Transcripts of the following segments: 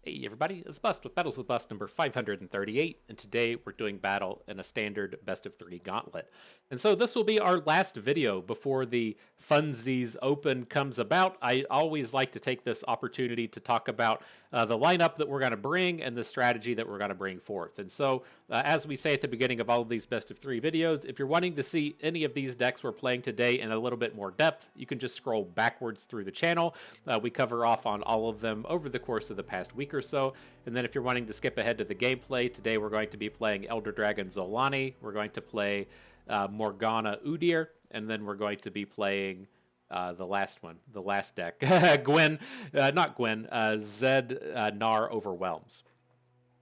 Hey everybody, it's Bust with Battles with Bust number 538, and today we're doing battle in a standard best of 3 gauntlet. And so this will be our last video before the Funsies Open comes about. I always like to take this opportunity to talk about the lineup that we're going to bring and the strategy that we're going to bring forth. And so, as we say at the beginning of all of these best of 3 videos, if you're wanting to see any of these decks we're playing today in a little bit more depth, you can just scroll backwards through the channel. We cover off on all of them over the course of the past week or so. And then if you're wanting to skip ahead to the gameplay, today we're going to be playing Elder Dragon Zolani. We're going to play Morgana Udyr, and then we're going to be playing the last one, the last deck. Not Gwen, Zed Nar Overwhelms.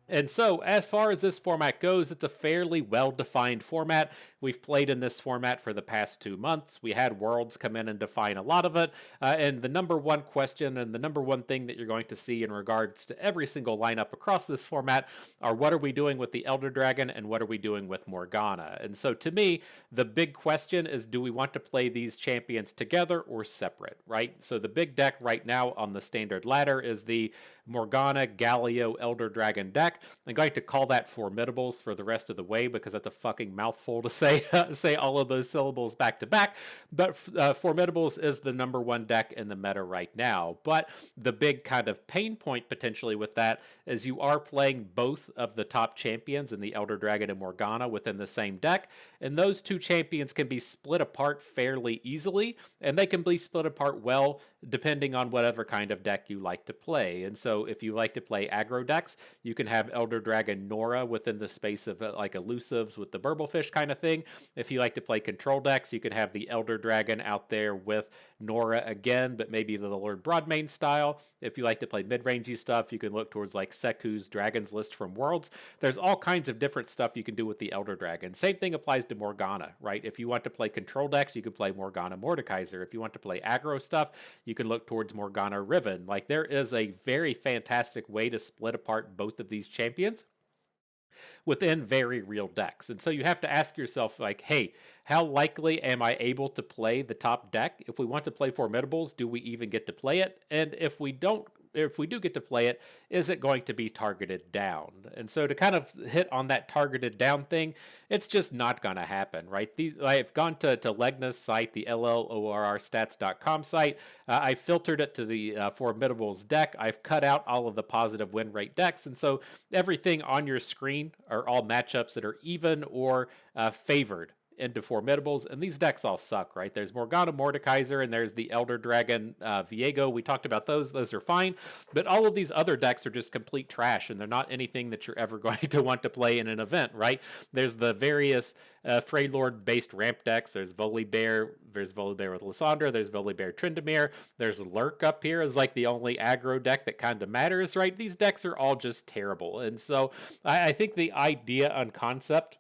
And so, as far as this format goes, it's a fairly well-defined format. We've played in this format for the past 2 months. We had Worlds come in and define a lot of it. And the number one question and the number one thing that you're going to see in regards to every single lineup across this format are what are we doing with the Elder Dragon and what are we doing with Morgana? And so, to me, the big question is, do we want to play these champions together or separate, right? So the big deck right now on the standard ladder is the Morgana Galio Elder Dragon deck. I'm going to call that Formidables for the rest of the way because that's a fucking mouthful to say say all of those syllables back to back. But Formidables is the number one deck in the meta right now. But the big kind of pain point potentially with that is you are playing both of the top champions in the Elder Dragon and Morgana within the same deck. And those two champions can be split apart fairly easily. And they can be split apart well depending on whatever kind of deck you like to play. And so if you like to play aggro decks, you can have Elder Dragon Norra within the space of like elusives with the Burblefish kind of thing. If you like to play control decks, you can have the Elder Dragon out there with Norra again, but maybe the Lord Broadmane style. If you like to play mid-rangey stuff, you can look towards like Seku's Dragon's List from Worlds. There's all kinds of different stuff you can do with the Elder Dragon. Same thing applies to Morgana, right? If you want to play control decks, you can play Morgana Mordekaiser. If you want to play aggro stuff, you can look towards Morgana Riven. Like, there is a very fantastic way to split apart both of these champions within very real decks. And so you have to ask yourself, like, hey, how likely am I able to play the top deck? If we want to play Formidables, do we even get to play it? And if we do get to play it, is it going to be targeted down? And so to kind of hit on that targeted down thing, it's just not going to happen, right? I've gone to Legna's site, the LLORRstats.com site. I filtered it to the Formidables deck. I've cut out all of the positive win rate decks. And so everything on your screen are all matchups that are even or favored into Formidables, and these decks all suck, right? There's Morgana Mordekaiser, and there's the Elder Dragon Viego. We talked about those. Those are fine, but all of these other decks are just complete trash, and they're not anything that you're ever going to want to play in an event, right? There's the various Freylord-based ramp decks. There's Volibear with Lysandra. There's Volibear Tryndamere. There's Lurk up here as like the only aggro deck that kind of matters, right? These decks are all just terrible, and so I think the idea and concept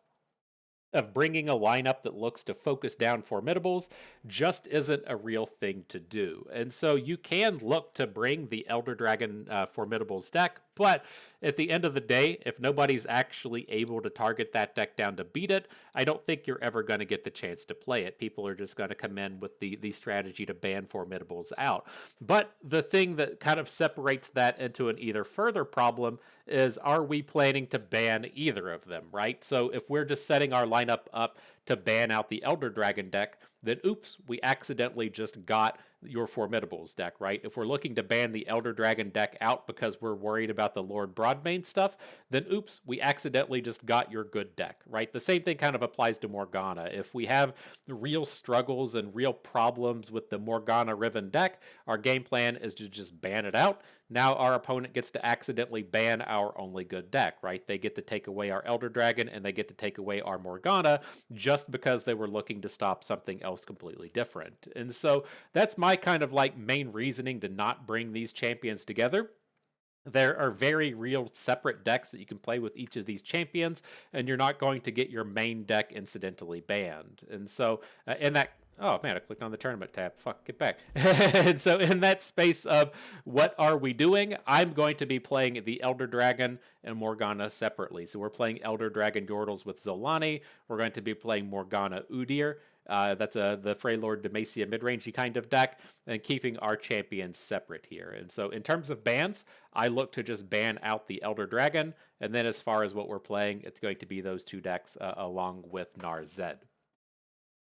of bringing a lineup that looks to focus down Formidables just isn't a real thing to do. And so you can look to bring the Elder Dragon Formidables deck, but at the end of the day, if nobody's actually able to target that deck down to beat it, I don't think you're ever going to get the chance to play it. People are just going to come in with the strategy to ban Formidables out. But the thing that kind of separates that into an either further problem is, are we planning to ban either of them, right? So if we're just setting our lineup up to ban out the Elder Dragon deck, then oops, we accidentally just got your Formidables deck, right? If we're looking to ban the Elder Dragon deck out because we're worried about the Lord Broadmane stuff, then oops, we accidentally just got your good deck, right? The same thing kind of applies to Morgana. If we have real struggles and real problems with the Morgana Riven deck, our game plan is to just ban it out. Now our opponent gets to accidentally ban our only good deck, right? They get to take away our Elder Dragon and they get to take away our Morgana just because they were looking to stop something else completely different. And so that's my kind of like main reasoning to not bring these champions together. There are very real separate decks that you can play with each of these champions, and you're not going to get your main deck incidentally banned. And so in that oh man, I clicked on the tournament tab. Fuck, get back. And so in that space of what are we doing, I'm going to be playing the Elder Dragon and Morgana separately. So we're playing Elder Dragon Yordles with Zolani. We're going to be playing Morgana Udyr. That's the Freylord Demacia mid-rangey kind of deck, and keeping our champions separate here. And so in terms of bans, I look to just ban out the Elder Dragon, and then as far as what we're playing, it's going to be those two decks along with Nar Zed.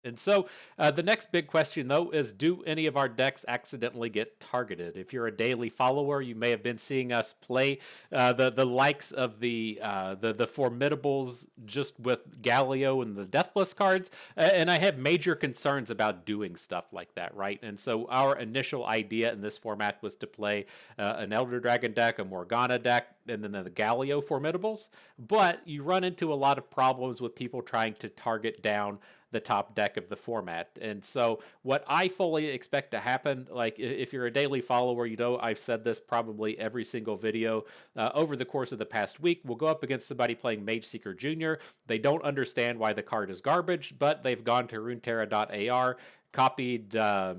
And so the next big question, though, is do any of our decks accidentally get targeted? If you're a daily follower, you may have been seeing us play the likes of the Formidables just with Galio and the Deathless cards, and I have major concerns about doing stuff like that, right? And so our initial idea in this format was to play an Elder Dragon deck, a Morgana deck, and then the Galio Formidables, but you run into a lot of problems with people trying to target down the top deck of the format. And so what I fully expect to happen, like if you're a daily follower, you know I've said this probably every single video over the course of the past week, we'll go up against somebody playing Mage Seeker Jr. They don't understand why the card is garbage, but they've gone to runeterra.ar, copied I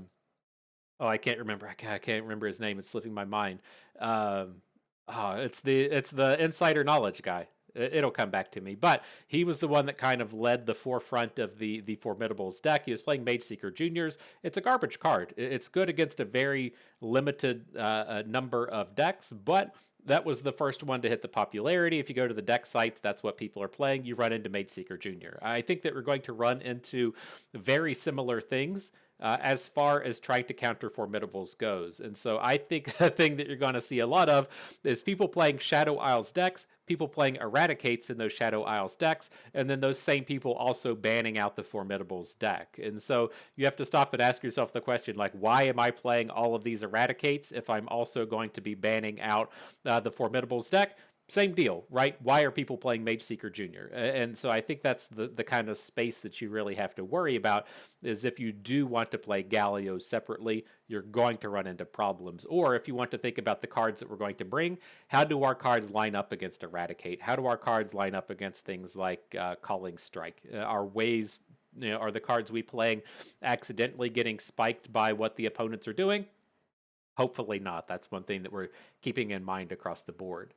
can't remember. I can't remember his name. It's slipping my mind. It's the insider knowledge guy. It'll come back to me. But he was the one that kind of led the forefront of the Formidables deck. He was playing Mage Seeker Juniors. It's a garbage card. It's good against a very limited number of decks, but that was the first one to hit the popularity. If you go to the deck sites, that's what people are playing. You run into Mage Seeker Jr. I think that we're going to run into very similar things as far as trying to counter Formidables goes. And so I think the thing that you're going to see a lot of is people playing Shadow Isles decks, people playing Eradicates in those Shadow Isles decks, and then those same people also banning out the Formidables deck. And so you have to stop and ask yourself the question, like, why am I playing all of these Eradicates if I'm also going to be banning out the Formidables deck? Same deal, right? Why are people playing Mage Seeker Jr.? And so I think that's the kind of space that you really have to worry about, is if you do want to play Galio separately, you're going to run into problems. Or if you want to think about the cards that we're going to bring, how do our cards line up against Eradicate? How do our cards line up against things like Calling Strike? Are ways, are the cards we playing accidentally getting spiked by what the opponents are doing? Hopefully not. That's one thing that we're keeping in mind across the board.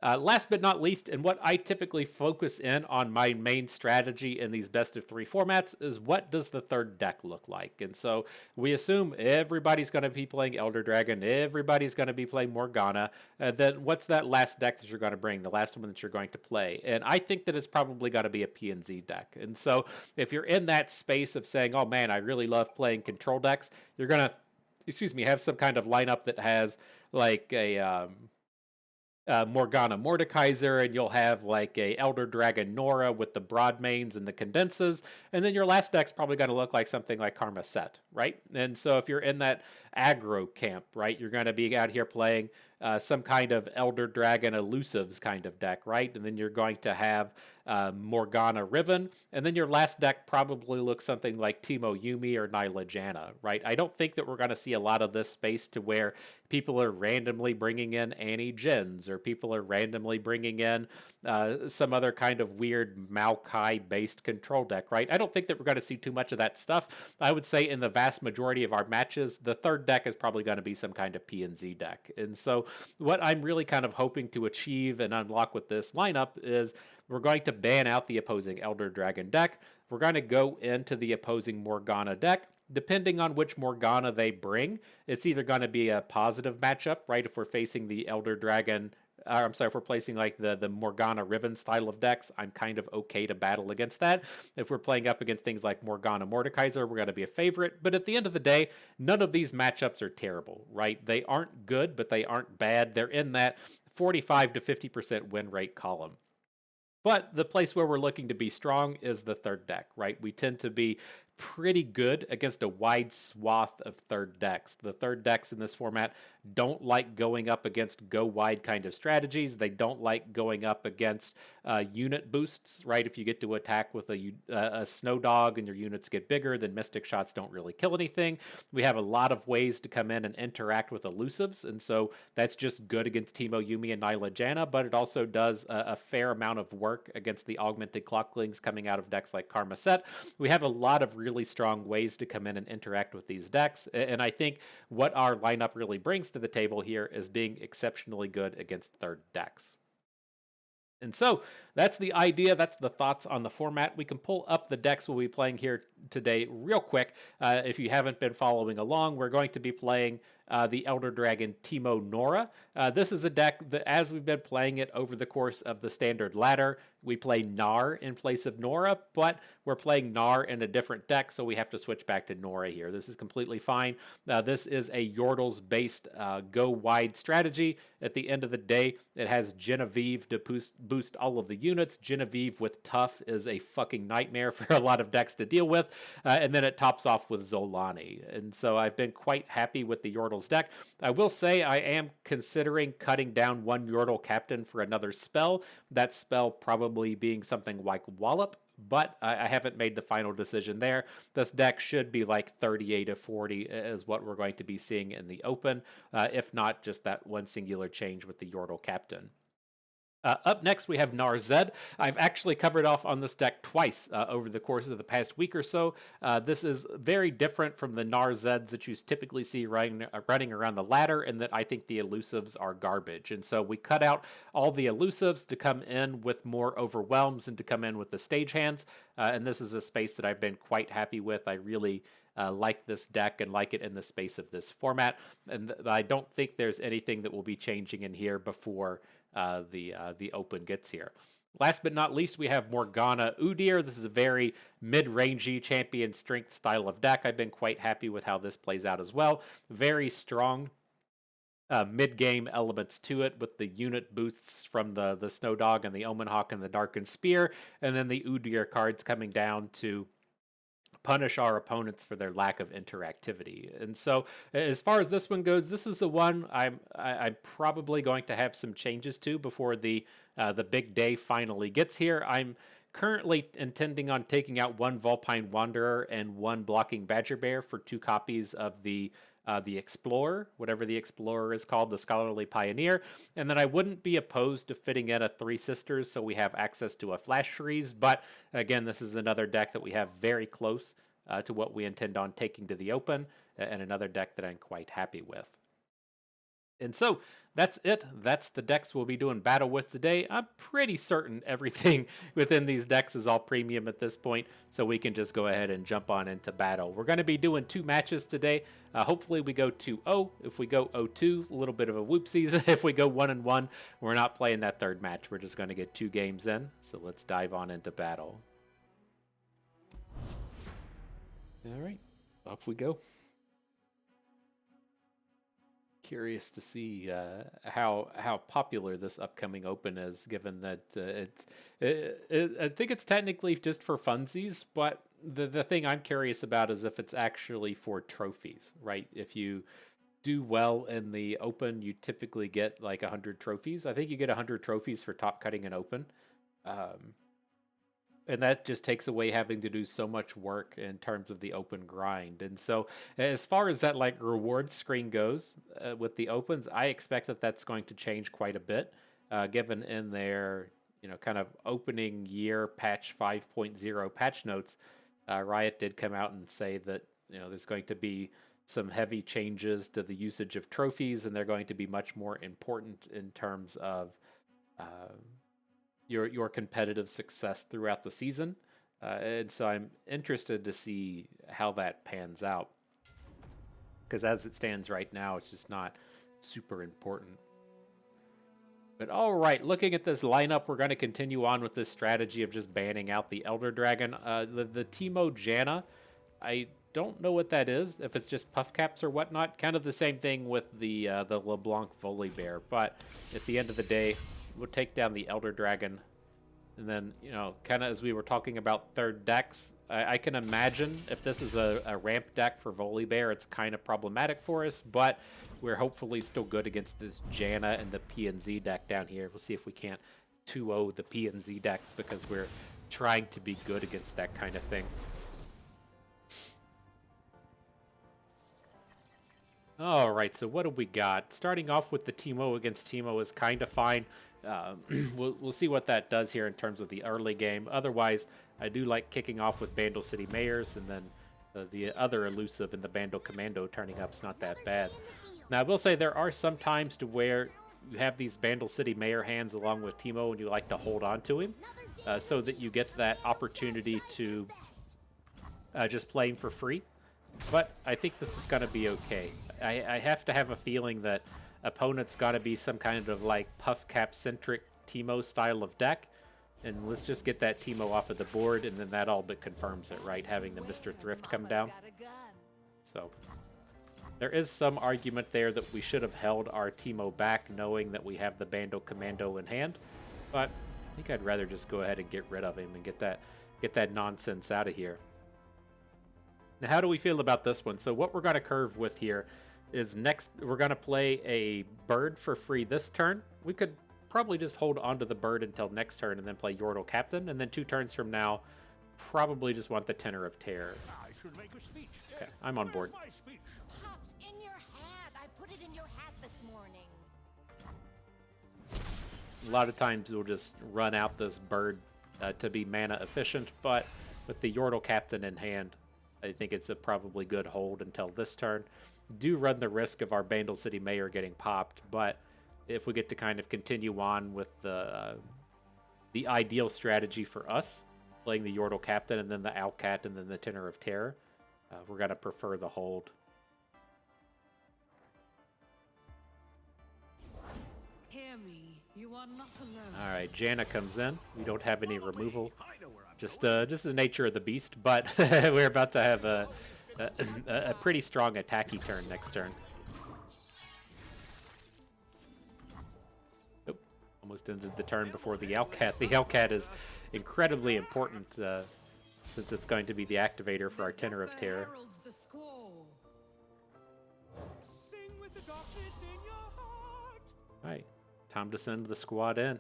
Last but not least, and what I typically focus in on my main strategy in these best of three formats is what does the third deck look like? And so we assume everybody's going to be playing Elder Dragon, everybody's going to be playing Morgana, then what's that last deck that you're going to bring, the last one that you're going to play? And I think that it's probably got to be a PNZ deck. And so if you're in that space of saying, oh man, I really love playing control decks, you're going to, have some kind of lineup that has like a Morgana Mordekaiser, and you'll have like a Elder Dragon Norra with the broad mains and the condenses, and then your last deck's probably going to look like something like Karma Sett, right? And so if you're in that aggro camp, right, you're going to be out here playing some kind of Elder Dragon Elusives kind of deck, right? And then you're going to have Morgana Riven, and then your last deck probably looks something like Teemo Yuumi or Nyla Janna, right? I don't think that we're going to see a lot of this space to where people are randomly bringing in Annie Jins, or people are randomly bringing in some other kind of weird Maokai-based control deck, right? I don't think that we're going to see too much of that stuff. I would say in the vast majority of our matches, the third deck is probably going to be some kind of PNZ deck. And so what I'm really kind of hoping to achieve and unlock with this lineup is we're going to ban out the opposing Elder Dragon deck. We're going to go into the opposing Morgana deck. Depending on which Morgana they bring, it's either going to be a positive matchup, right? If we're facing the Elder Dragon, if we're placing like the Morgana Riven style of decks, I'm kind of okay to battle against that. If we're playing up against things like Morgana Mordekaiser, we're going to be a favorite. But at the end of the day, none of these matchups are terrible, right? They aren't good, but they aren't bad. They're in that 45 to 50% win rate column. But the place where we're looking to be strong is the third deck, right? We tend to be pretty good against a wide swath of third decks. The third decks in this format don't like going up against go wide kind of strategies. They don't like going up against unit boosts, right? If you get to attack with a snow dog and your units get bigger, then mystic shots don't really kill anything. We have a lot of ways to come in and interact with elusives, and so that's just good against Teemo Yuumi and Nyla Janna, but it also does a fair amount of work against the augmented clocklings coming out of decks like Karma Sett. We have a lot of really strong ways to come in and interact with these decks, and I think what our lineup really brings to the table here is being exceptionally good against third decks. And so that's the idea. That's the thoughts on the format. We can pull up the decks we'll be playing here today real quick. If you haven't been following along, we're going to be playing the Elder Dragon Teemo Norra. This is a deck that, as we've been playing it over the course of the standard ladder, we play Gnar in place of Norra, but we're playing Gnar in a different deck, so we have to switch back to Norra here. This is completely fine. This is a Yordles-based go wide strategy. At the end of the day, it has Genevieve to boost all of the units. Genevieve with Tough is a fucking nightmare for a lot of decks to deal with. And then it tops off with Zolani. And so I've been quite happy with the Yordles deck. I will say I am considering cutting down one Yordle captain for another spell. That spell probably being something like Wallop, but I haven't made the final decision there. This deck should be like 38 to 40 is what we're going to be seeing in the open, if not just that one singular change with the Yordle captain. Up next, we have Gnar Zed. I've actually covered off on this deck twice over the course of the past week or so. This is very different from the Gnar Zeds that you typically see running around the ladder, and that I think the elusives are garbage. And so we cut out all the elusives to come in with more overwhelms and to come in with the stage hands. And this is a space that I've been quite happy with. I really like this deck and like it in the space of this format. And I don't think there's anything that will be changing in here before the open gets here. Last but not least, we have Morgana Udyr. This is a very mid-rangey champion strength style of deck. I've been quite happy with how this plays out as well. Very strong mid-game elements to it with the unit boosts from the Snow Dog and the Omen Hawk and the Darkened Spear, and then the Udyr cards coming down to punish our opponents for their lack of interactivity. And so as far as this one goes, this is the one I'm probably going to have some changes to before the big day finally gets here. I'm currently intending on taking out one Vulpine Wanderer and one Blocking Badger Bear for 2 copies of the Explorer, whatever the Explorer is called, the Scholarly Pioneer. And then I wouldn't be opposed to fitting in a 3 Sisters so we have access to a Flash Freeze. But again, this is another deck that we have very close to what we intend on taking to the open, and another deck that I'm quite happy with. And so that's it. That's the decks we'll be doing battle with today. I'm pretty certain everything within these decks is all premium at this point, so we can just go ahead and jump on into battle. We're going to be doing 2 matches today. Hopefully we go 2-0. If we go 0-2, a little bit of a whoopsies. If we go 1-1, we're not playing that third match. We're just going to get 2 games in. So let's dive on into battle. All right, off we go. Curious to see how popular this upcoming open is, given that I think it's technically just for funsies, but the thing I'm curious about is if it's actually for trophies, right? If you do well in the open, you typically get like 100 trophies. I think you get 100 trophies for top cutting an open. And that just takes away having to do so much work in terms of the open grind. And so as far as that like reward screen goes with the opens, I expect that that's going to change quite a bit, given in their, kind of opening year patch 5.0 patch notes. Riot did come out and say that, there's going to be some heavy changes to the usage of trophies, and they're going to be much more important in terms of your competitive success throughout the season. And so I'm interested to see how that pans out, because as it stands right now, it's just not super important. But all right, looking at this lineup, we're going to continue on with this strategy of just banning out the Elder Dragon. The Teemo Janna, I don't know what that is, if it's just puff caps or whatnot. Kind of the same thing with the LeBlanc Volibear, but at the end of the day, we'll take down the Elder Dragon. And then, kind of as we were talking about third decks, I can imagine if this is a ramp deck for Volibear, it's kind of problematic for us, but we're hopefully still good against this Janna and the PNZ deck down here. We'll see if we can't 2-0 the PNZ deck, because we're trying to be good against that kind of thing. All right, so what do we got? Starting off with the Teemo against Teemo is kind of fine. We'll see what that does here in terms of the early game. Otherwise, I do like kicking off with Bandle City Mayors, and then the other elusive in the Bandle Commando turning up is not that bad. Now, I will say there are some times to where have these Vandal City Mayor hands along with Teemo and you like to hold on to him so that you get that opportunity to just play him for free. But I think this is going to be okay. I have to have a feeling that opponent's got to be some kind of like puff cap centric Teemo style of deck. And let's just get that Teemo off of the board, and then that all but confirms it, right? Having the Mr. Thrift come down. So there is some argument there that we should have held our Teemo back, knowing that we have the Bando Commando in hand. But I think I'd rather just go ahead and get rid of him and get that nonsense out of here. Now, how do we feel about this one? So what we're going to curve with here is next we're going to play a bird for free this turn. We could probably just hold onto the bird until next turn and then play Yordle Captain, and then 2 turns from now probably just want the Tenor of Terror. Okay, I'm on board. Pops in your hat. I put it in your hat this morning. A lot of times we'll just run out this bird to be mana efficient, but with the Yordle Captain in hand, I think it's a probably good hold until this turn. Do run the risk of our Vandal City Mayor getting popped, but if we get to kind of continue on with the ideal strategy for us, playing the Yordle Captain and then the Owlcat and then the Tenor of Terror, we're going to prefer the hold. Hear me, you are not alone. All right, Janna comes in. We don't have any removal. Just the nature of the beast, but we're about to have a pretty strong attacky turn next turn. Oh, almost ended the turn before the Owlcat. The Owlcat is incredibly important since it's going to be the activator for our Tenor of Terror. All right, time to send the squad in.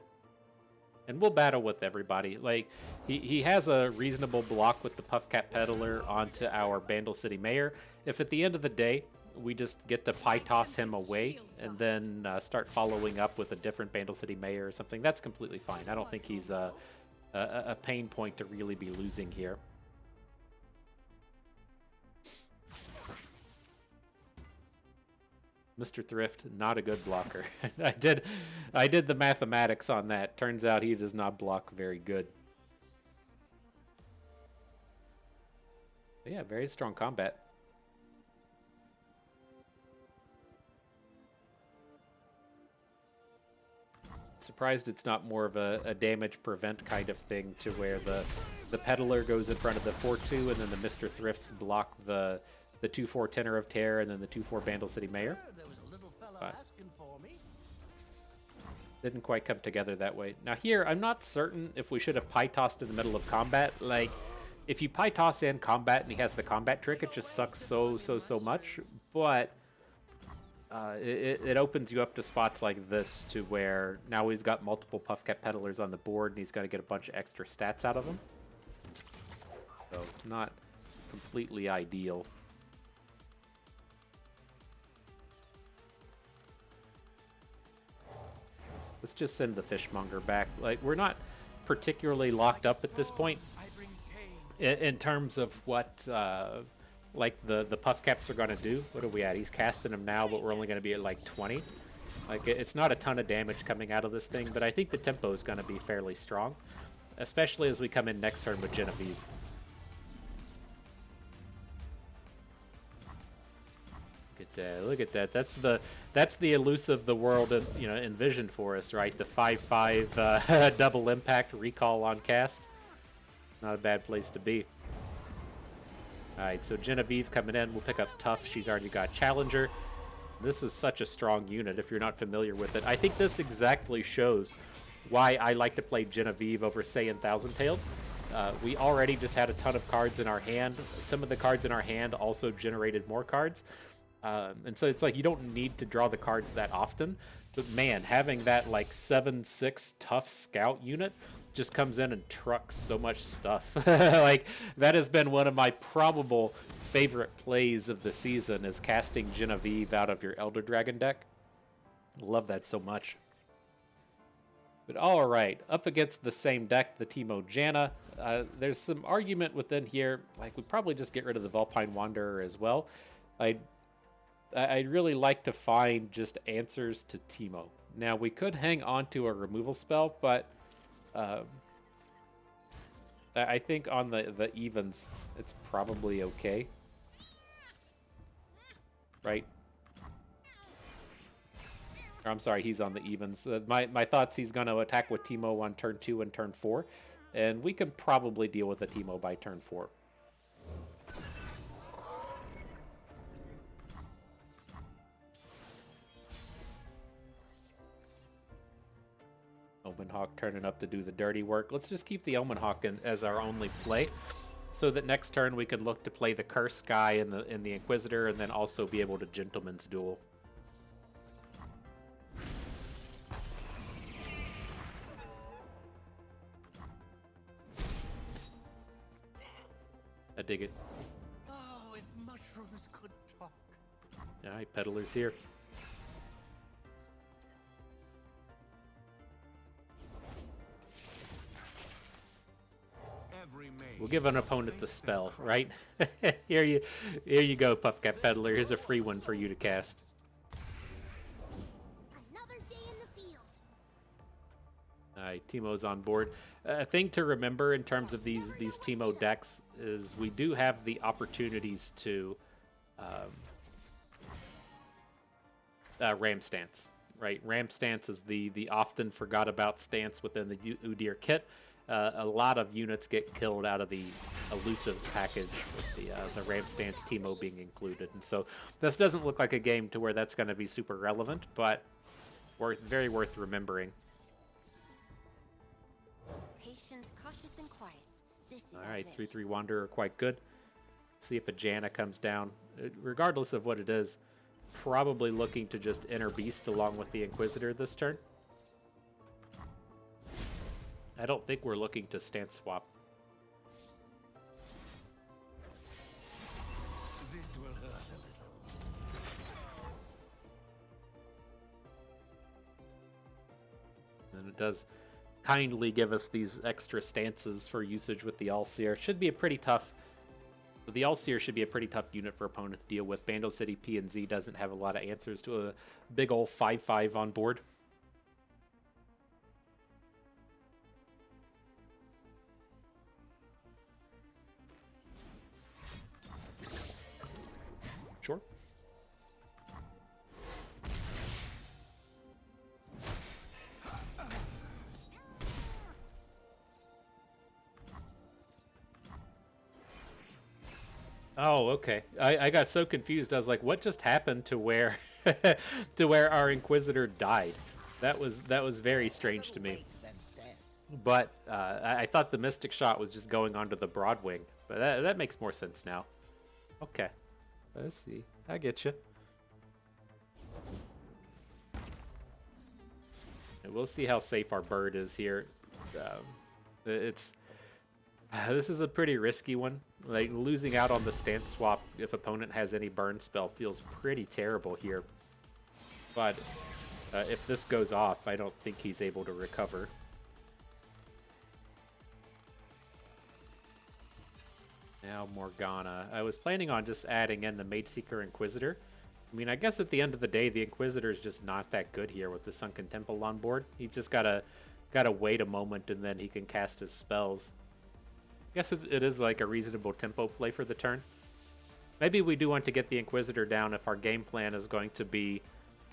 And we'll battle with everybody. Like, he has a reasonable block with the Puffcat Peddler onto our Vandal City Mayor. If at the end of the day, we just get to pie toss him away and then start following up with a different Vandal City Mayor or something, that's completely fine. I don't think he's a pain point to really be losing here. Mr. Thrift, not a good blocker. I did the mathematics on that. Turns out he does not block very good. But yeah, very strong combat. Surprised it's not more of a damage prevent kind of thing to where the Peddler goes in front of the 4-2 and then the Mr. Thrifts block the 2-4 Tenor of Terror and then the 2-4 Vandal City Mayor. But didn't quite come together that way. Now here, I'm not certain if we should have pie tossed in the middle of combat. Like, if you pie toss in combat and he has the combat trick, it just sucks so much. But it opens you up to spots like this to where now he's got multiple Puffcat Peddlers on the board and he's going to get a bunch of extra stats out of them. So it's not completely ideal. Let's just send the Fishmonger back. Like, we're not particularly locked up at this point in terms of what like the Puffcaps are going to do. What are we at? He's casting them now, but we're only going to be at like 20. Like, it's not a ton of damage coming out of this thing, but I think the tempo is going to be fairly strong, especially as we come in next turn with Genevieve. Look at that. That's the elusive the world envisioned for us, right? The 5/5 double impact recall on cast. Not a bad place to be. All right, so Genevieve coming in. We'll pick up Tough. She's already got Challenger. This is such a strong unit if you're not familiar with it. I think this exactly shows why I like to play Genevieve over Saiyan Thousand Tailed. We already just had a ton of cards in our hand. Some of the cards in our hand also generated more cards. And so it's like you don't need to draw the cards that often, but man, having that like 7/6 tough scout unit just comes in and trucks so much stuff. Like, that has been one of my probable favorite plays of the season, is casting Genevieve out of your Elder Dragon deck. Love that so much. But all right, up against the same deck, the Teemo Janna. There's some argument within here. Like, we'd probably just get rid of the Vulpine Wanderer as well. I'd really like to find just answers to Teemo. Now, we could hang on to a removal spell, but I think on the evens, it's probably okay. Right? Or, I'm sorry, he's on the evens. My thoughts, he's going to attack with Teemo on turn 2 and turn 4, and we can probably deal with a Teemo by turn 4. Omen Hawk turning up to do the dirty work. Let's just keep the Omen Hawk as our only play, so that next turn we could look to play the Curse guy in the Inquisitor, and then also be able to Gentleman's Duel. I dig it. Oh, if mushrooms could talk. All right, Peddler's here. We'll give an opponent the spell, right? Here you go, Puffcat Peddler. Here's a free one for you to cast. Another day in the field. All right, Teemo's on board. A thing to remember in terms of these Teemo decks is we do have the opportunities to Ram Stance, right? Ram Stance is the often forgot about stance within the Udyr kit. A lot of units get killed out of the elusives package with the Ram Stance Teemo being included, and so this doesn't look like a game to where that's going to be super relevant, but very worth remembering. Patient, cautious, and quiet. This is All right, our 3/3 Wanderer, quite good. See if a Janna comes down. Regardless of what it is, probably looking to just enter Beast along with the Inquisitor this turn. I don't think we're looking to stance swap. This will hurt a little. And it does kindly give us these extra stances for usage with the Allseer. Should be a pretty tough... The Allseer should be a pretty tough unit for opponent to deal with. Bandle City P&Z doesn't have a lot of answers to a big ol' 5/5 on board. Sure. Oh, okay. I got so confused. I was like, what just happened to where to where our Inquisitor died? That was very strange to me. But I thought the Mystic Shot was just going onto the Broadwing. But that makes more sense now. Okay. Let's see. I get you. And we'll see how safe our bird is here. This is a pretty risky one. Like, losing out on the stance swap if opponent has any burn spell feels pretty terrible here. But if this goes off, I don't think he's able to recover. Now Morgana. I was planning on just adding in the Mageseeker Inquisitor. I mean, I guess at the end of the day, the Inquisitor is just not that good here with the Sunken Temple on board. He's just gotta wait a moment and then he can cast his spells. I guess it is like a reasonable tempo play for the turn. Maybe we do want to get the Inquisitor down if our game plan is going to be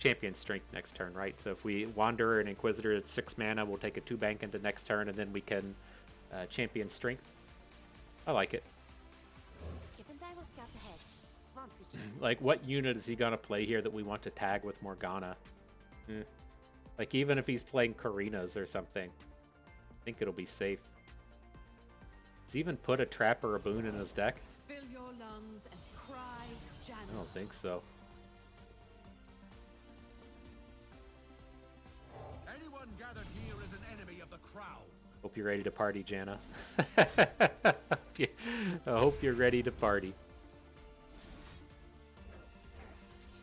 Champion Strength next turn, right? So if we Wanderer and Inquisitor at 6 mana, we'll take a 2 bank into next turn and then we can Champion Strength. I like it. Like, what unit is he going to play here that we want to tag with Morgana? Like, even if he's playing Karinas or something, I think it'll be safe. Does he even put a trap or a boon in his deck? Fill your lungs and cry, Janna. I don't think so. Anyone gathered here is an enemy of the crown. Hope you're ready to party, Janna. I hope you're ready to party.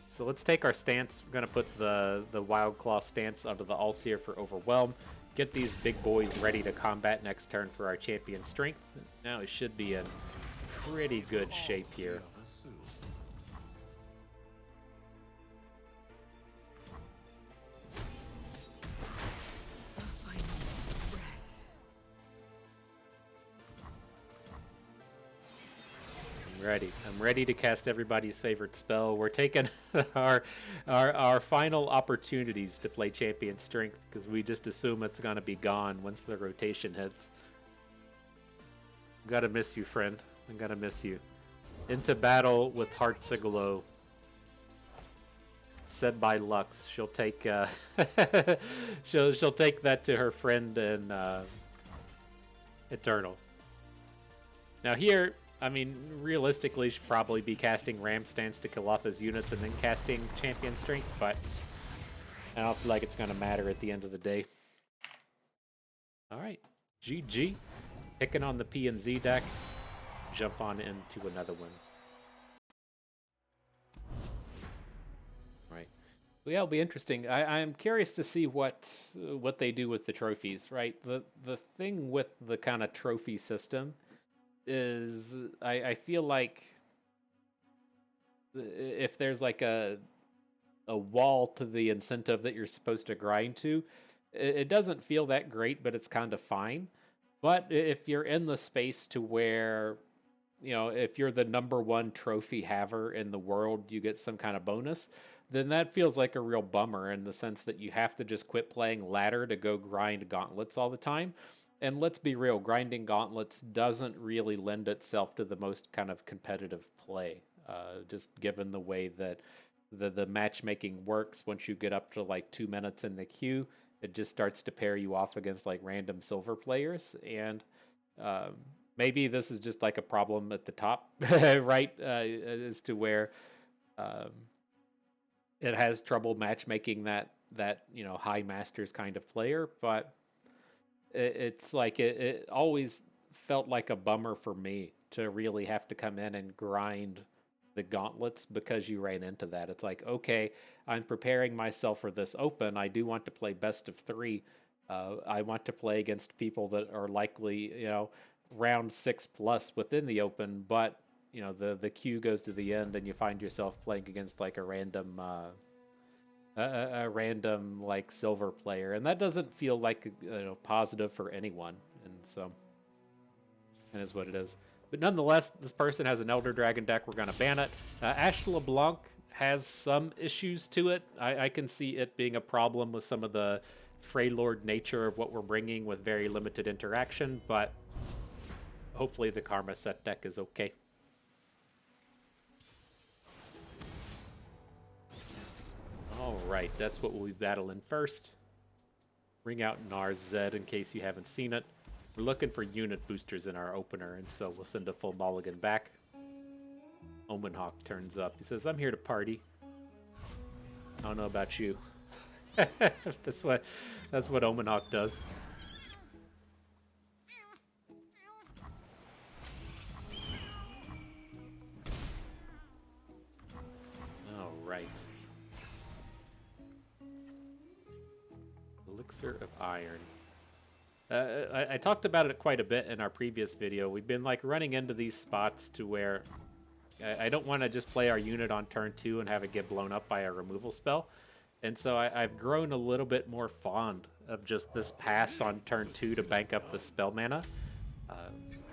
So let's take our stance. We're going to put the Wild Claw stance onto the Allseer for Overwhelm. Get these big boys ready to combat next turn for our Champion Strength. Now it should be in pretty good shape here. ready. I'm ready to cast everybody's favorite spell. We're taking our final opportunities to play Champion Strength because we just assume it's gonna be gone once the rotation hits. Gotta miss you, friend. I'm gonna miss you. Into battle with hearts aglow. Said by Lux. She'll take she'll take that to her friend in Eternal. Now here, I mean, realistically, should probably be casting Ram Stance to kill off his units and then casting Champion Strength, but I don't feel like it's going to matter at the end of the day. All right, GG. Picking on the P and Z deck. Jump on into another one. Right. Well, yeah, it'll be interesting. I'm curious to see what they do with the trophies, right? The thing with the kind of trophy system is I feel like if there's like a wall to the incentive that you're supposed to grind to, it doesn't feel that great, but it's kind of fine. But if you're in the space to where, you know, if you're the #1 trophy haver in the world, you get some kind of bonus, then that feels like a real bummer in the sense that you have to just quit playing ladder to go grind gauntlets all the time. And let's be real, grinding gauntlets doesn't really lend itself to the most kind of competitive play. Just given the way that the matchmaking works, once you get up to like 2 minutes in the queue, it just starts to pair you off against like random silver players. And maybe this is just like a problem at the top, right? As to where it has trouble matchmaking that you know, high masters kind of player, but it's like it always felt like a bummer for me to really have to come in and grind the gauntlets because you ran into that. It's like, okay, I'm preparing myself for this open. I do want to play best of 3. I want to play against people that are likely, you know, round 6+ within the open, but you know, the queue goes to the end and you find yourself playing against like a random random like silver player, and that doesn't feel like, you know, positive for anyone. And so it is what it is. But nonetheless, this person has an Elder Dragon deck. We're gonna ban it. Ashe LeBlanc has some issues to it. I can see it being a problem with some of the Freylord nature of what we're bringing with very limited interaction, but hopefully the Karma Sett deck is okay. Alright, that's what we'll be battling first. Bring out Nar's Zed in case you haven't seen it. We're looking for unit boosters in our opener, and so we'll send a full mulligan back. Omenhawk turns up. He says, I'm here to party. I don't know about you. That's what Omenhawk does. Alright. Elixir of Iron. I talked about it quite a bit in our previous video. We've been like running into these spots to where I don't want to just play our unit on turn 2 and have it get blown up by a removal spell. And so I've grown a little bit more fond of just this pass on turn 2 to bank up the spell mana.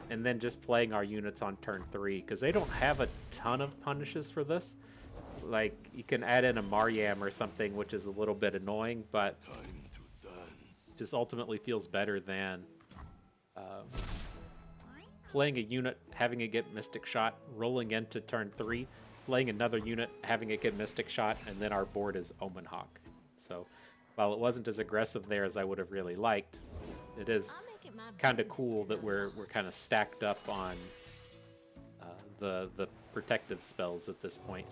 And then just playing our units on turn 3, because they don't have a ton of punishes for this. Like, you can add in a Maryam or something, which is a little bit annoying, but just ultimately feels better than playing a unit, having it get Mystic Shot, rolling into turn 3, playing another unit, having it get Mystic Shot, and then our board is Omenhawk. So while it wasn't as aggressive there as I would have really liked, it is kind of cool that we're kind of stacked up on the protective spells at this point.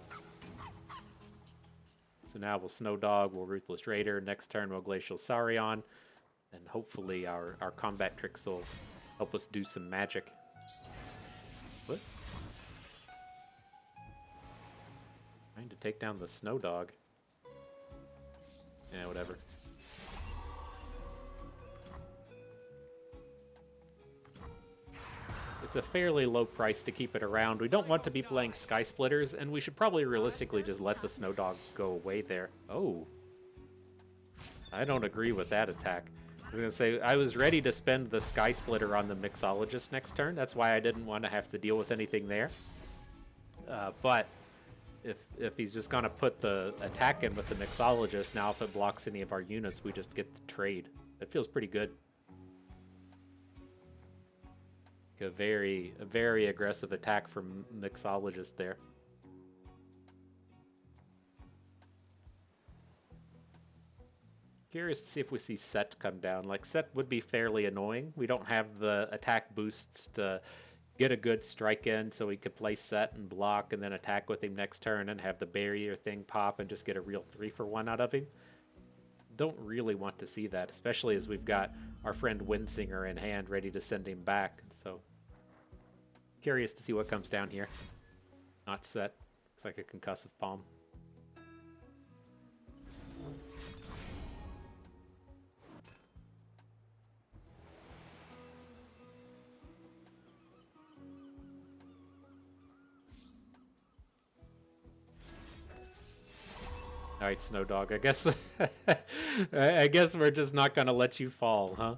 So now we'll Snow Dog, we'll Ruthless Raider, next turn we'll Glacial Saurion, and hopefully our combat tricks will help us do some magic. What? Trying to take down the Snow Dog. Yeah, whatever. It's a fairly low price to keep it around. We don't want to be playing Sky Splitters, and we should probably realistically just let the Snow Dog go away there. Oh. I don't agree with that attack. I was going to say, I was ready to spend the Sky Splitter on the Mixologist next turn. That's why I didn't want to have to deal with anything there. But if he's just gonna put the attack in with the mixologist, now if it blocks any of our units, we just get the trade. It feels pretty good. A very aggressive attack from mixologist there. Curious to see if we see Sett come down. Like, Sett would be fairly annoying. We don't have the attack boosts to get a good strike in, so we could play Sett and block and then attack with him next turn and have the barrier thing pop and just get a real 3-for-1 out of him. Don't really want to see that, especially as we've got our friend Windsinger in hand ready to send him back. So, curious to see what comes down here. Not Sett. Looks like a concussive palm. All right, Snow Dog. I guess I guess we're just not gonna let you fall, huh?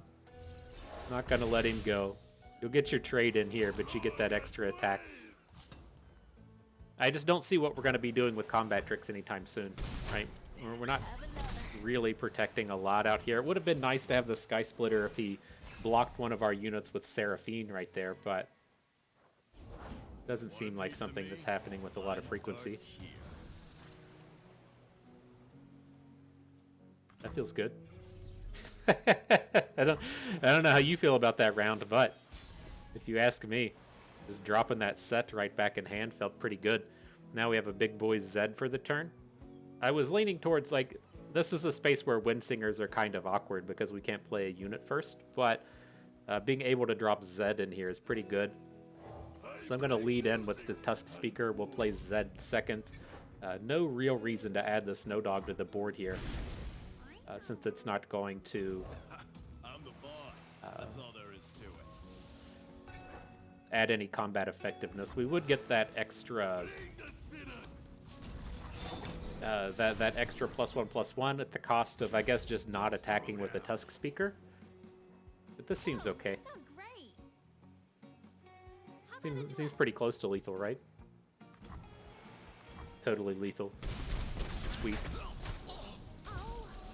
Not gonna let him go. You'll get your trade in here, but you get that extra attack. I just don't see what we're gonna be doing with combat tricks anytime soon, right? We're not really protecting a lot out here. It would have been nice to have the Sky Splitter if he blocked one of our units with Seraphine right there, but doesn't seem like something that's happening with a lot of frequency. That feels good. I don't know how you feel about that round, but if you ask me, just dropping that Sett right back in hand felt pretty good. Now we have a big boy Zed for the turn. I was leaning towards, like, this is a space where Windsingers are kind of awkward because we can't play a unit first, but being able to drop Zed in here is pretty good. So I'm going to lead in with the Tusk Speaker. We'll play Zed second. No real reason to add the Snow Dog to the board here. Since it's not going to I'm the boss. That's all there is to it. add any combat effectiveness. We would get that extra that extra +1/+1 at the cost of, I guess, just not attacking with the Tusk Speaker. But this seems okay. Seems pretty close to lethal, right? Totally lethal. Sweet.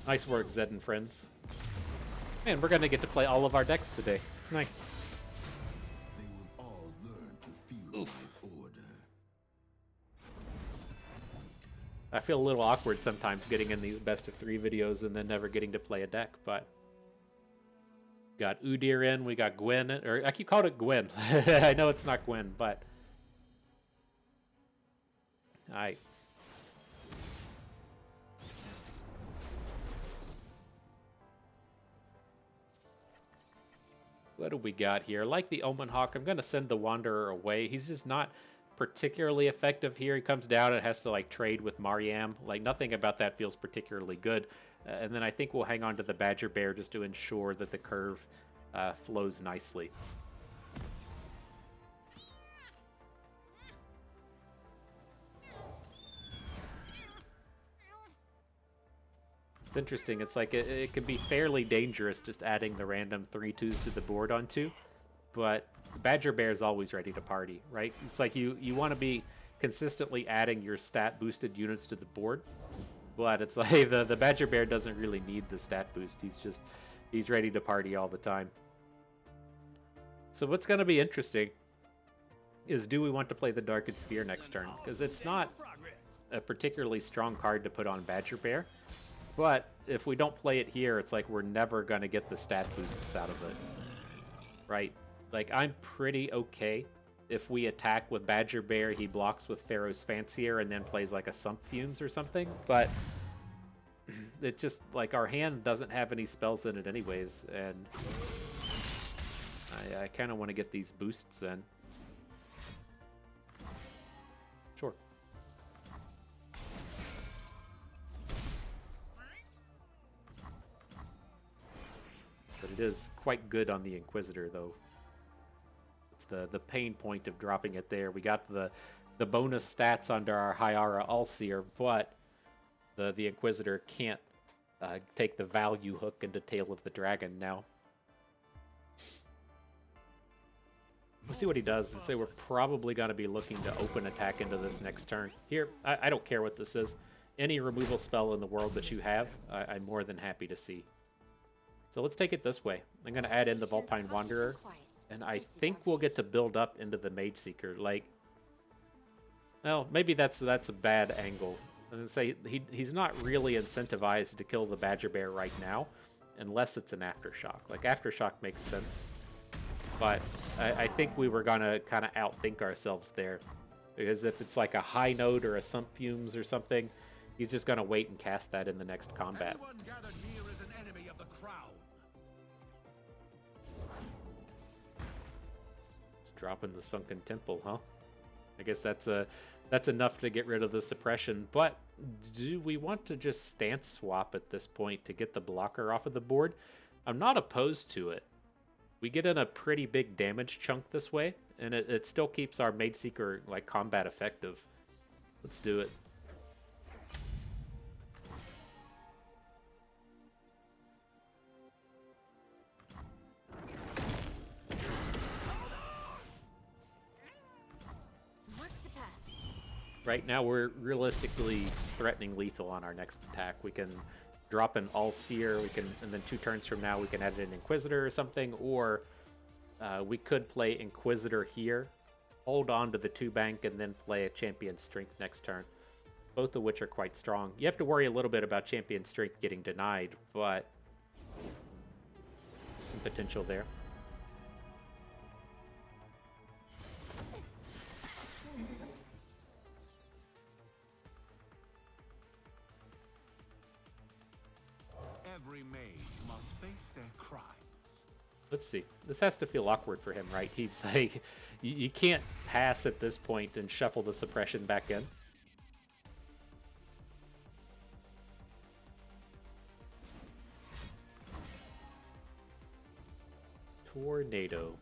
Nice work, Zed and friends. Man, we're gonna get to play all of our decks today. Nice. They will all learn to feel Oof. order. I feel a little awkward sometimes getting in these best of 3 videos and then never getting to play a deck, but got Udyr in, we got Gwen, or I keep calling it Gwen. I know it's not Gwen, but alright. What do we got here? Like the Omen Hawk, I'm going to send the Wanderer away. He's just not particularly effective here. He comes down and has to, like, trade with Mariam. Like, nothing about that feels particularly good. And then I think we'll hang on to the Badger Bear just to ensure that the curve flows nicely. It's interesting. It's like it can be fairly dangerous just adding the random 3/2s to the board on 2, but Badger Bear is always ready to party, right? It's like you want to be consistently adding your stat boosted units to the board, but it's like the Badger Bear doesn't really need the stat boost. He's ready to party all the time. So what's going to be interesting is, do we want to play the Darkened Spear next turn? Because it's not a particularly strong card to put on Badger Bear. But if we don't play it here, it's like we're never going to get the stat boosts out of it, right? Like, I'm pretty okay if we attack with Badger Bear, he blocks with Pharaoh's Fancier, and then plays like a Sump Fumes or something. But it just, like, our hand doesn't have any spells in it anyways, and I kind of want to get these boosts in. Sure. But it is quite good on the Inquisitor, though. It's the pain point of dropping it there. We got the bonus stats under our Hyara Allseer, but the Inquisitor can't take the value hook into Tail of the Dragon now. We'll see what he does. Let's say we're probably going to be looking to open attack into this next turn. Here, I don't care what this is. Any removal spell in the world that you have, I'm more than happy to see. So let's take it this way. I'm going to add in the Vulpine Wanderer, and I think we'll get to build up into the Mage Seeker. Like, well, maybe that's a bad angle. And say he's not really incentivized to kill the Badger Bear right now, unless it's an Aftershock. Like, Aftershock makes sense. But I think we were going to kind of outthink ourselves there. Because if it's like a High Note or a Sump Fumes or something, he's just going to wait and cast that in the next combat. Anyone gathered here is an enemy of the crown. It's dropping the Sunken Temple, huh? I guess that's enough to get rid of the suppression. But do we want to just stance swap at this point to get the blocker off of the board? I'm not opposed to it. We get in a pretty big damage chunk this way, and it still keeps our Mage Seeker like combat effective. Let's do it. Right now we're realistically threatening lethal on our next attack. We can drop an All-Seer, and then 2 turns from now we can add an Inquisitor or something, or we could play Inquisitor here, hold on to the 2 bank, and then play a Champion Strength next turn. Both of which are quite strong. You have to worry a little bit about Champion Strength getting denied, but some potential there. Every mage must face their crimes. Let's see. This has to feel awkward for him, right? He's like, you can't pass at this point and shuffle the suppression back in. Tornado.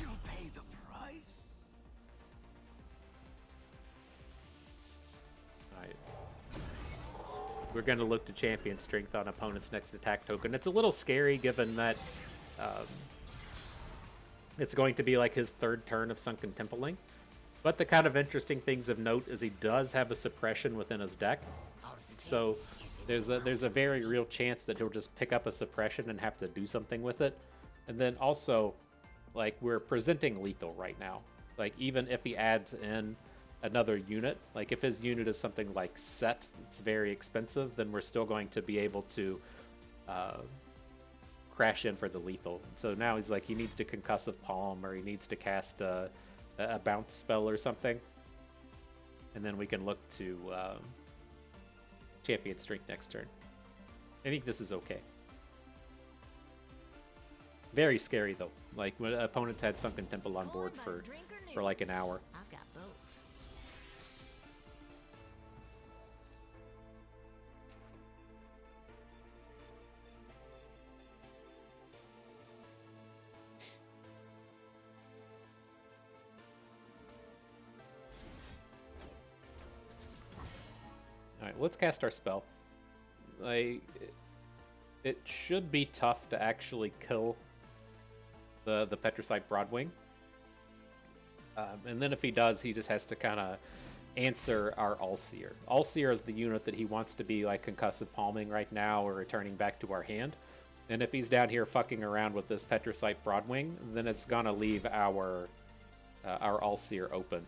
You'll pay the price. Alright. We're going to look to Champion Strength on opponent's next attack token. It's a little scary given that it's going to be like his 3rd turn of Sunken Templing. But the kind of interesting things of note is he does have a suppression within his deck. So there's a very real chance that he'll just pick up a suppression and have to do something with it. And then also, like, we're presenting lethal right now. Like, even if he adds in another unit, like if his unit is something like Sett, it's very expensive, then we're still going to be able to crash in for the lethal. So now he's like, he needs to Concussive Palm, or he needs to cast a bounce spell or something. And then we can look to Champion Strength next turn. I think this is okay. Very scary though. Like when opponents had Sunken Temple on board for like an hour. I've got both. Alright, let's cast our spell. It should be tough to actually kill the Petricite Broadwing. And then if he does, he just has to kind of answer our All-Seer. All-Seer is the unit that he wants to be like Concussive Palming right now or returning back to our hand. And if he's down here fucking around with this Petricite Broadwing, then it's gonna leave our All-Seer open.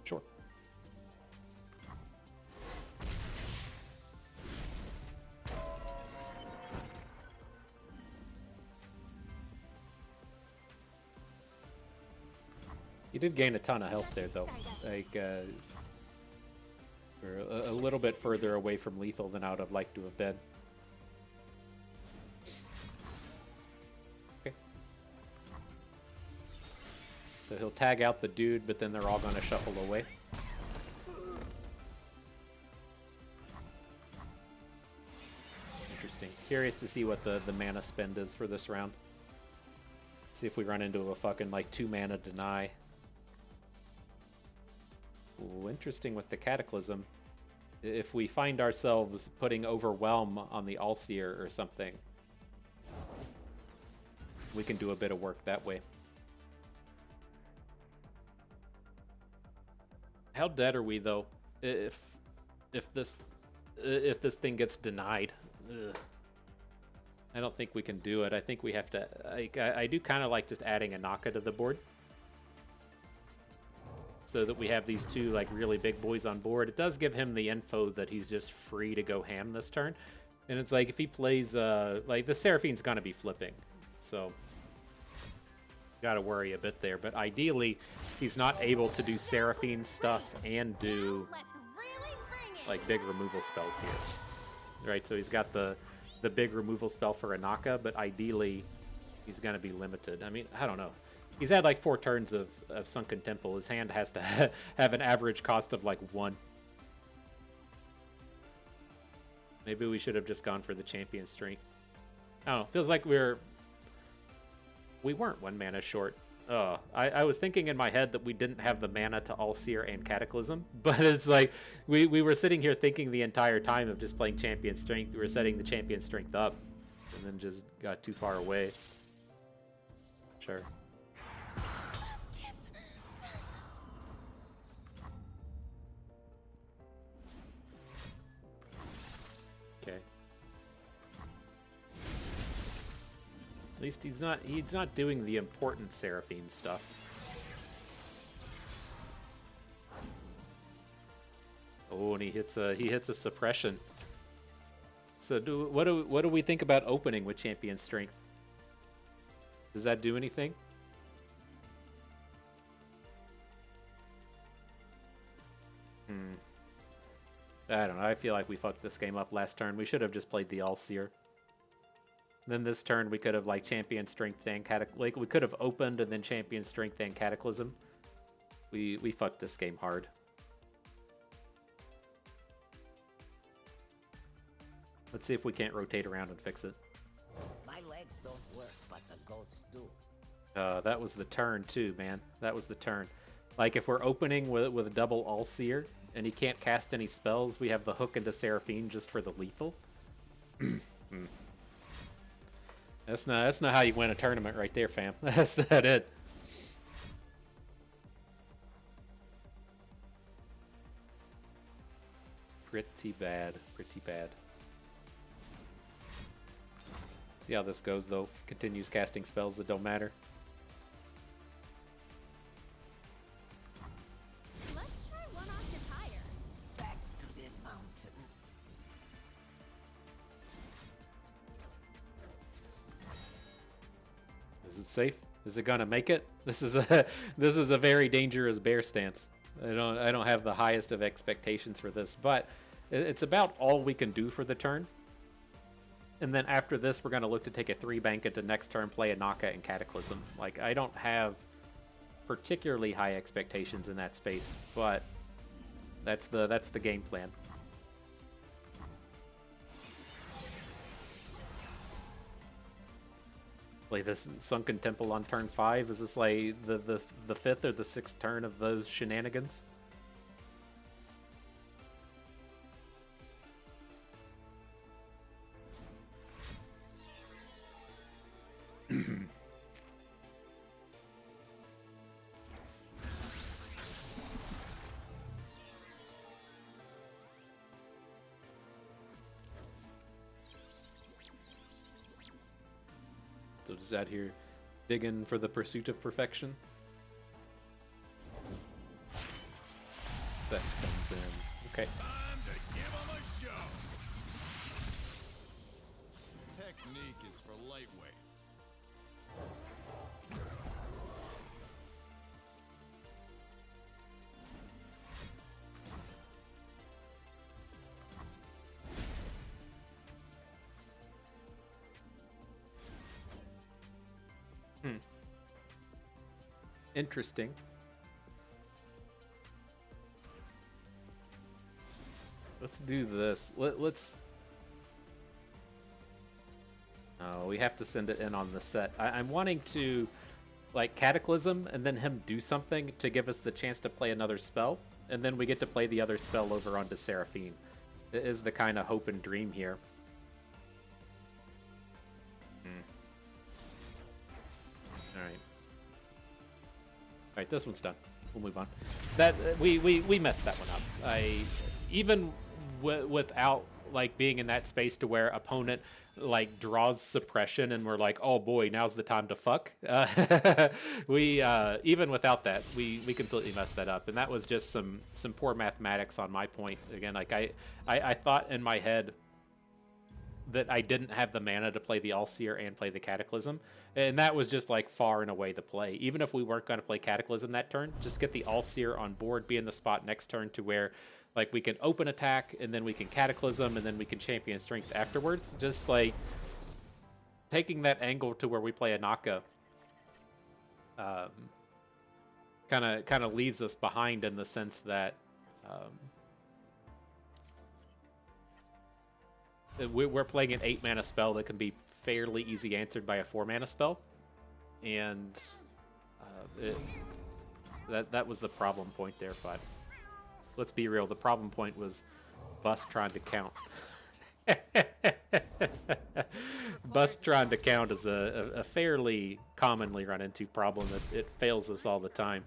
Sure. You did gain a ton of health there, though. Like, we're a little bit further away from lethal than I would have liked to have been. Okay. So he'll tag out the dude, but then they're all going to shuffle away. Interesting. Curious to see what the mana spend is for this round. See if we run into a fucking, like, 2 mana deny. Ooh, interesting with the Cataclysm. If we find ourselves putting Overwhelm on the Allseer or something, we can do a bit of work that way. How dead are we though? If this thing gets denied, ugh. I don't think we can do it. I think we have to. I do kind of like just adding a Naka to the board, so that we have these two like really big boys on board. It does give him the info that he's just free to go ham this turn, and it's like if he plays like the Seraphine's gonna be flipping, so gotta worry a bit there. But ideally, he's not able to do Seraphine stuff and do Let's really bring it. like big removal spells here, right? So he's got the big removal spell for Anaka, but ideally he's gonna be limited. I mean, I don't know. He's had like 4 turns of Sunken Temple. His hand has to have an average cost of like 1. Maybe we should have just gone for the champion strength. I don't know. Feels like we weren't 1 mana short. I was thinking in my head that we didn't have the mana to Allseer and Cataclysm, but it's like we were sitting here thinking the entire time of just playing champion strength. We were setting the champion strength up, and then just got too far away. Sure. Okay. At least he's not doing the important Seraphine stuff. Oh, and he hits a suppression. So what do we think about opening with champion strength? Does that do anything? I don't know. I feel like we fucked this game up last turn. We should have just played the Allseer. Then this turn we could have like champion strength and we could have opened and then champion strength and cataclysm. We fucked this game hard. Let's see if we can't rotate around and fix it. My legs don't work, but the goats do. That was the turn too, man. That was the turn. Like if we're opening with a double Allseer and he can't cast any spells, we have the hook into Seraphine just for the lethal. That's not how you win a tournament right there, fam. That's not it. Pretty bad. Pretty bad. See how this goes, though. Continues casting spells that don't matter. Let's try one octave higher. Back to the mountains. Is it safe? Is it gonna make it? This is a very dangerous bear stance. I don't have the highest of expectations for this, but it's about all we can do for the turn. And then after this, we're gonna look to take a 3 bank into next turn, play a Naka and Cataclysm. Like I don't have particularly high expectations in that space, but that's the game plan. Play this Sunken Temple on turn 5. Is this like the 5th or the 6th turn of those shenanigans? So just out here digging for the pursuit of perfection. Sett comes in. Okay. Time to give 'em a show. Technique is for lightweights. Interesting. Let's do this. Let's... Oh, we have to send it in on the Sett. I'm wanting to, like, Cataclysm and then him do something to give us the chance to play another spell. And then we get to play the other spell over onto Seraphine. is the kind of hope and dream here. All right, this one's done. We'll move on. That we messed that one up. Even without like being in that space to where opponent like draws suppression and we're like, oh boy, now's the time to fuck. We even without that, we completely messed that up, and that was just some poor mathematics on my point. Again, like I thought in my head that I didn't have the mana to play the All-Seer and play the Cataclysm. And that was just like far and away the play. Even if we weren't going to play Cataclysm that turn, just get the All-Seer on board, be in the spot next turn to where like we can open attack and then we can Cataclysm and then we can champion strength afterwards. Just like taking that angle to where we play a Naka kind of leaves us behind in the sense that we're playing an 8-mana spell that can be fairly easy answered by a 4-mana spell, and that was the problem point there. But let's be real, the problem point was Bust trying to count. Bust trying to count is a fairly commonly run into problem. It fails us all the time.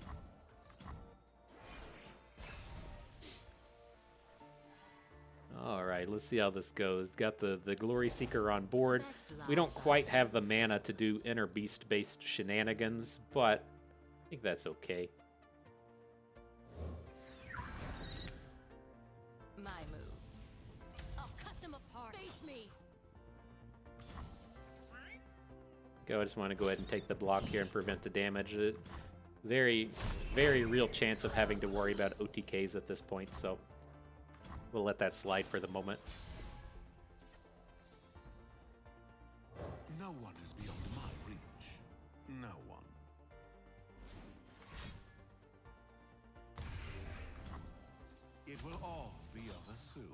All right, let's see how this goes. Got the Glory Seeker on board. We don't quite have the mana to do Inner Beast-based shenanigans, but I think that's okay. My move. I'll cut them apart. Face me. Okay, I just want to go ahead and take the block here and prevent the damage. Very, very real chance of having to worry about OTKs at this point, so we'll let that slide for the moment. No one is beyond my reach. No one. It will all be over soon.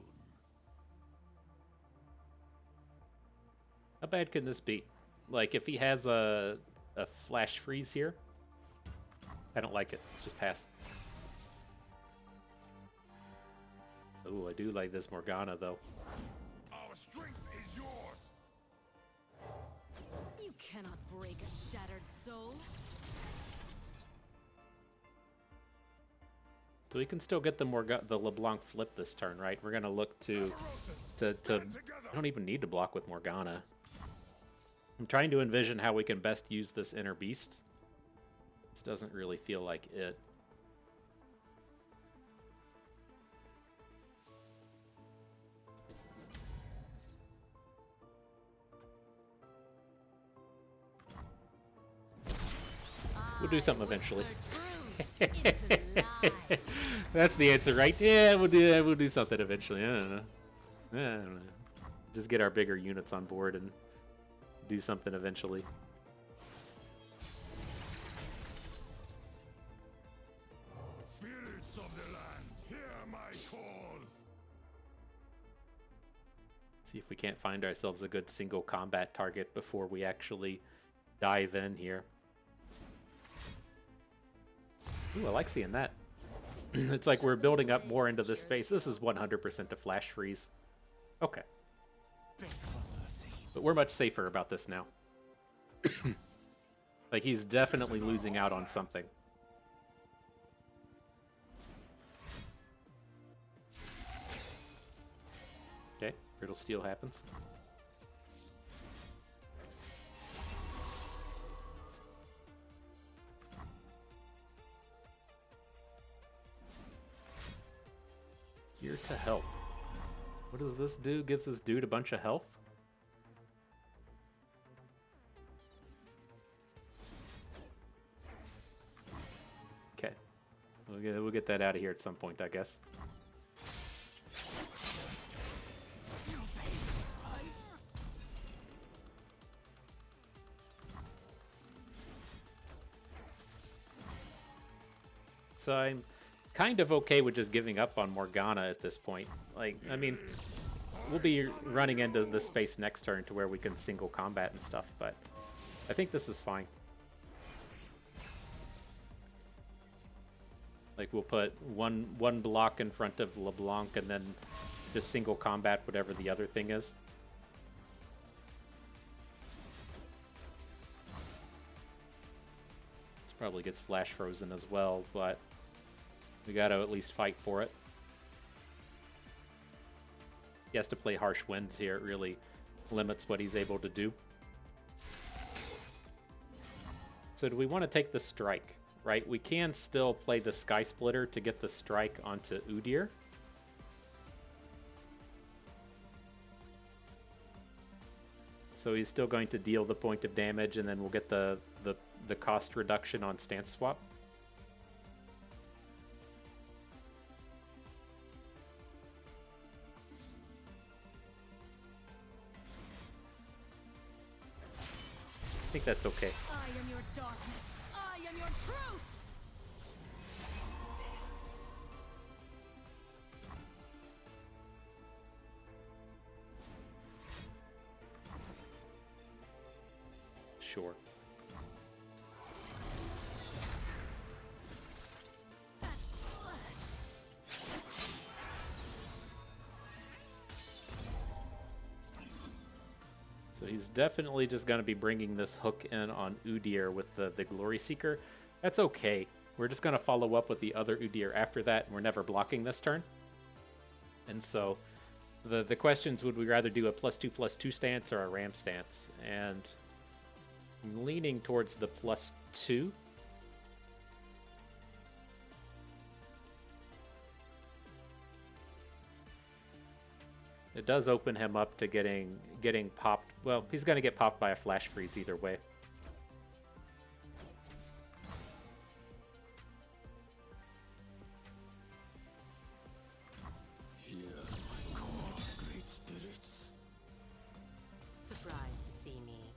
How bad can this be? Like, if he has a flash freeze here, I don't like it. Let's just pass. Ooh, I do like this Morgana, though. Our strength is yours. You cannot break a shattered soul. So we can still get the LeBlanc flip this turn, right? We're gonna look to I don't even need to block with Morgana. I'm trying to envision how we can best use this Inner Beast. This doesn't really feel like it. We'll do something eventually. That's the answer, right? Yeah, we'll do something eventually. I don't know. Just get our bigger units on board and do something eventually. Spirits of the land, hear my call. See if we can't find ourselves a good single combat target before we actually dive in here. Ooh, I like seeing that. It's like we're building up more into this space. This is 100% a flash freeze. Okay. But we're much safer about this now. Like, he's definitely losing out on something. Okay, Brittle Steel happens. Here to help. What does this do? Gives this dude a bunch of health? Okay. We'll get that out of here at some point, I guess. So I'm kind of okay with just giving up on Morgana at this point. Like, I mean, we'll be running into this space next turn to where we can single combat and stuff, but I think this is fine. Like, we'll put one block in front of LeBlanc and then just single combat whatever the other thing is. This probably gets flash frozen as well, but we got to at least fight for it. He has to play Harsh Winds here. It really limits what he's able to do. So do we want to take the strike, right? We can still play the Sky Splitter to get the strike onto Udyr. So he's still going to deal the point of damage, and then we'll get the cost reduction on stance swap. I think that's okay. I am your darkness. I am your truth. Sure. So he's definitely just going to be bringing this hook in on Udyr with the Glory Seeker. That's okay. We're just going to follow up with the other Udyr after that, and we're never blocking this turn. And so the questions, would we rather do a +2/+2 stance or a ram stance? And I'm leaning towards the +2. It does open him up to getting popped. Well, he's going to get popped by a flash freeze either way. Hear my call, great spirits. Surprised to see me.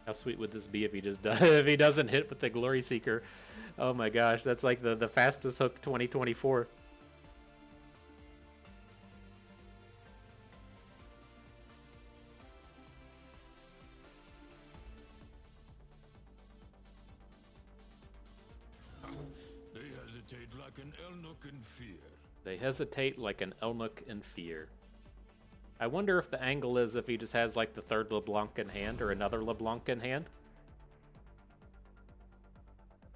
How sweet would this be if he just does, if he doesn't hit with the Glory Seeker? Oh my gosh, that's like the fastest hook 2024. They hesitate like an Elnuk in fear. They hesitate like an Elnuk in fear. I wonder if the angle is if he just has like the third LeBlanc in hand or another LeBlanc in hand.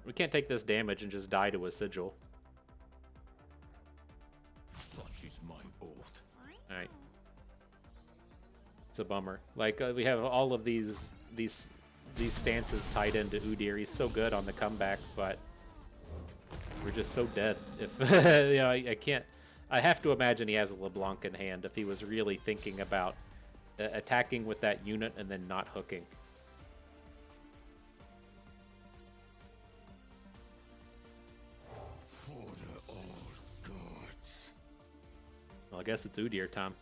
We can't take this damage and just die to a sigil. Such is my oath. Alright. It's a bummer. Like, we have all of these stances tied into Udyr. He's so good on the comeback, but we're just so dead. If you know, I can't. I have to imagine he has a LeBlanc in hand if he was really thinking about attacking with that unit and then not hooking. For the old gods. Well, I guess it's Udyr time.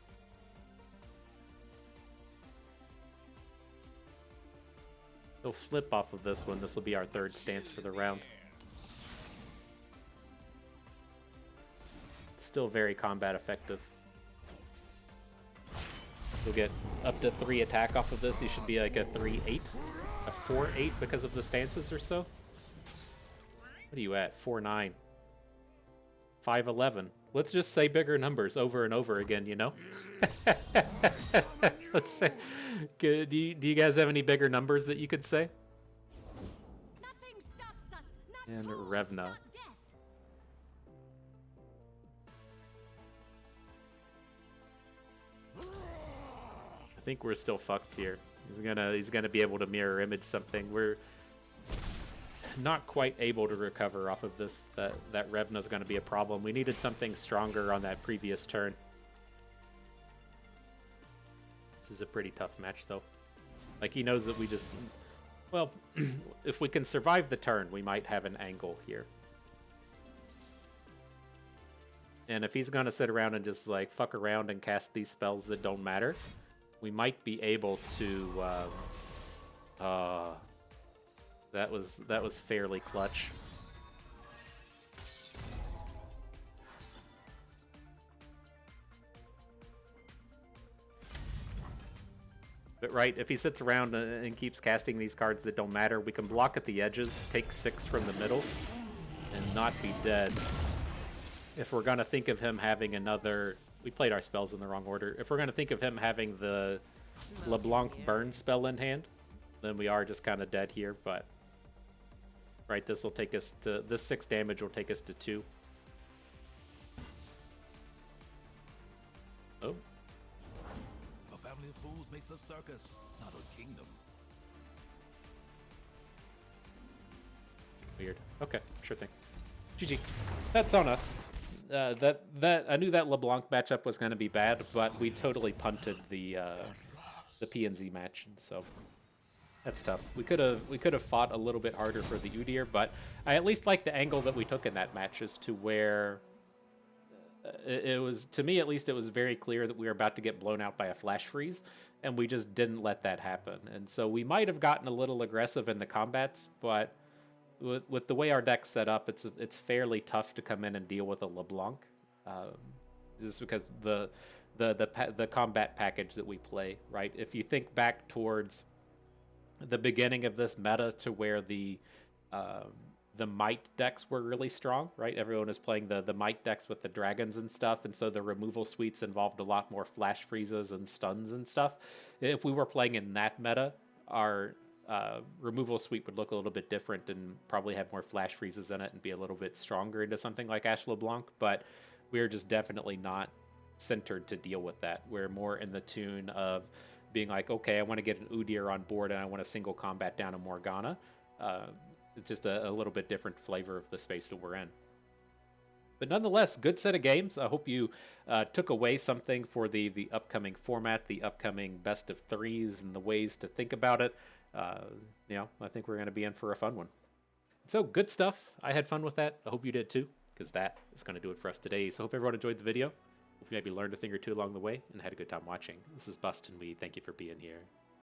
He'll flip off of this one. This will be our third stance for the round. Still very combat effective. We'll get up to 3 attack off of this. He should be like a 3/8, a 4/8 because of the stances or so. What are you at? 4/9, 5/11. Let's just say bigger numbers over and over again, you know? Let's say. Do you guys have any bigger numbers that you could say? Nothing stops us. Not And food, Revna. not death. I think we're still fucked here. He's gonna be able to mirror image something. We're not quite able to recover off of this. That Revna's gonna be a problem. We needed something stronger on that previous turn. This is a pretty tough match though. Like, he knows that we just, well, if we can survive the turn, we might have an angle here. And if he's gonna sit around and just like fuck around and cast these spells that don't matter, we might be able to. That was fairly clutch. But right, if he sits around and keeps casting these cards that don't matter, we can block at the edges, take 6 from the middle, and not be dead. If we're going to think of him having another... We played our spells in the wrong order. If we're going to think of him having the LeBlanc burn spell in hand, then we are just kind of dead here, but... Right, this will take us to... This 6 damage will take us to 2. Oh. A family of fools makes a circus, not a kingdom. Weird. Okay, sure thing. GG. That's on us. That I knew that LeBlanc matchup was going to be bad, but we totally punted the PNZ match, and so that's tough. We could have fought a little bit harder for the Udyr, but I at least like the angle that we took in that match as to where it was, to me at least, it was very clear that we were about to get blown out by a flash freeze, and we just didn't let that happen. And so we might have gotten a little aggressive in the combats, but with the way our deck's set up, it's fairly tough to come in and deal with a LeBlanc, just because the combat package that we play, right? If you think back towards the beginning of this meta to where the might decks were really strong, right? Everyone is playing the might decks with the dragons and stuff, and so the removal suites involved a lot more flash freezes and stuns and stuff. If we were playing in that meta, our removal suite would look a little bit different and probably have more flash freezes in it and be a little bit stronger into something like Ashe LeBlanc, but we're just definitely not centered to deal with that. We're more in the tune of being like, okay, I want to get an Udyr on board and I want to single combat down a Morgana. It's just a little bit different flavor of the space that we're in. But nonetheless, good set of games. I hope you took away something for the upcoming format, the upcoming best of threes, and the ways to think about it. You know, I think we're going to be in for a fun one. So good stuff. I had fun with that. I hope you did too, because that is going to do it for us today. So hope everyone enjoyed the video. Hope you maybe learned a thing or two along the way and had a good time watching. This is Bust, and we thank you for being here.